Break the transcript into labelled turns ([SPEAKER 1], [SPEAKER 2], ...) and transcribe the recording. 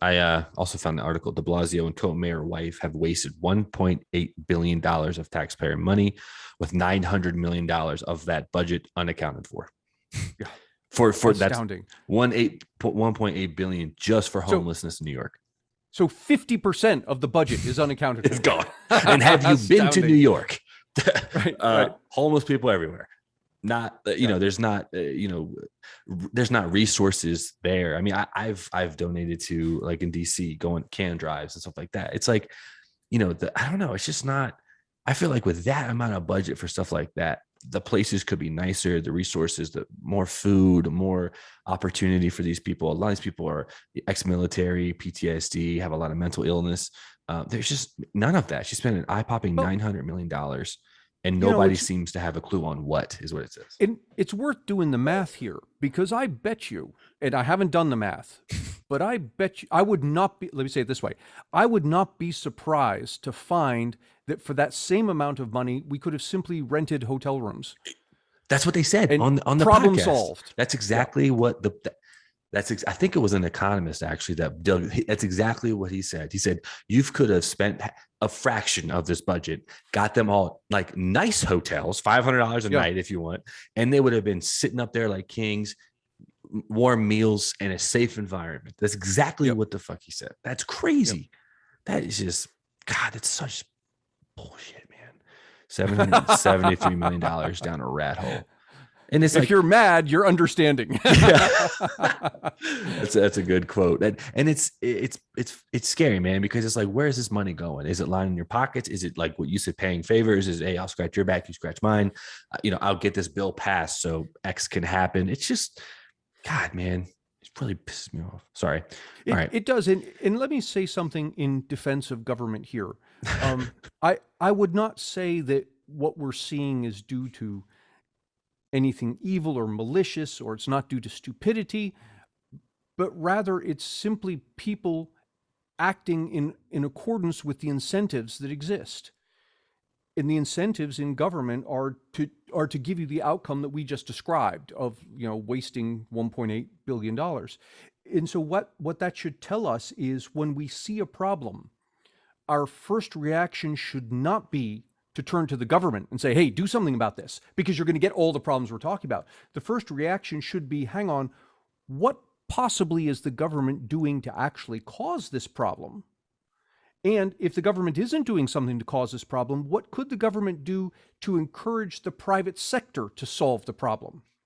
[SPEAKER 1] I also found the article. De Blasio and co-mayor wife have wasted $1.8 billion of taxpayer money, with $900 million of that budget unaccounted for.
[SPEAKER 2] Yeah,
[SPEAKER 1] For that's
[SPEAKER 2] astounding.
[SPEAKER 1] 1.8 billion just for
[SPEAKER 2] So
[SPEAKER 1] homelessness in New York.
[SPEAKER 2] so 50% of the budget is unaccounted
[SPEAKER 1] It's
[SPEAKER 2] for.
[SPEAKER 1] gone. And have you been to New
[SPEAKER 2] Astounding.
[SPEAKER 1] York?
[SPEAKER 2] Right.
[SPEAKER 1] Homeless people everywhere. Not
[SPEAKER 2] Yeah.
[SPEAKER 1] there's not there's not resources there. I mean, I've donated to, like, in DC, going can drives and stuff like that. It's like, I don't know, it's just not. I feel like with that amount of budget for stuff like that, the places could be nicer, the resources, the more food, more opportunity for these people. A lot of these people are ex-military, PTSD, have a lot of mental illness. There's just none of that. She spent an eye-popping
[SPEAKER 2] Well,
[SPEAKER 1] $900 million, and
[SPEAKER 2] you know,
[SPEAKER 1] nobody
[SPEAKER 2] it's
[SPEAKER 1] seems to have a clue on what is what it says.
[SPEAKER 2] it's worth doing the math here, because I bet you, and I haven't done the math, but I bet you, I would not be, let me say it this way, I would not be surprised to find that for that same amount of money, we could have simply rented hotel rooms
[SPEAKER 1] That's what they said
[SPEAKER 2] and
[SPEAKER 1] on the
[SPEAKER 2] problem
[SPEAKER 1] podcast.
[SPEAKER 2] solved.
[SPEAKER 1] That's
[SPEAKER 2] Yeah.
[SPEAKER 1] exactly what I think it was an economist, actually, that's exactly what he said. He said, you could have spent a fraction of this budget, got them all like nice hotels, $500 a
[SPEAKER 2] Yeah.
[SPEAKER 1] night if you want, and they would have been sitting up there like kings, warm meals, and a safe environment. That's exactly
[SPEAKER 2] Yep.
[SPEAKER 1] what the fuck he said. That's crazy. That is just, God, it's such bullshit, man. $773 million down a rat hole. And it's
[SPEAKER 2] If
[SPEAKER 1] like,
[SPEAKER 2] you're mad, you're understanding.
[SPEAKER 1] yeah. That's a good quote. And it's scary, man, because it's like, where is this money going? Is it lining your pockets? Is it like what you said, paying favors? Is, hey, I'll scratch your back, you scratch mine. I'll get this bill passed so X can happen. It's just, God, man, it's really pissed me off. Sorry. All right.
[SPEAKER 2] It does. And let me say something in defense of government here. I would not say that what we're seeing is due to anything evil or malicious, or it's not due to stupidity, but rather it's simply people acting in accordance with the incentives that exist. And the incentives in government are to give you the outcome that we just described of, wasting $1.8 billion. And so what that should tell us is, when we see a problem, our first reaction should not be to turn to the government and say, hey, do something about this, because you're going to get all the problems we're talking about. The first reaction should be, hang on, what possibly is the government doing to actually cause this problem? And if the government isn't doing something to cause this problem, what could the government do to encourage the private sector to solve the problem?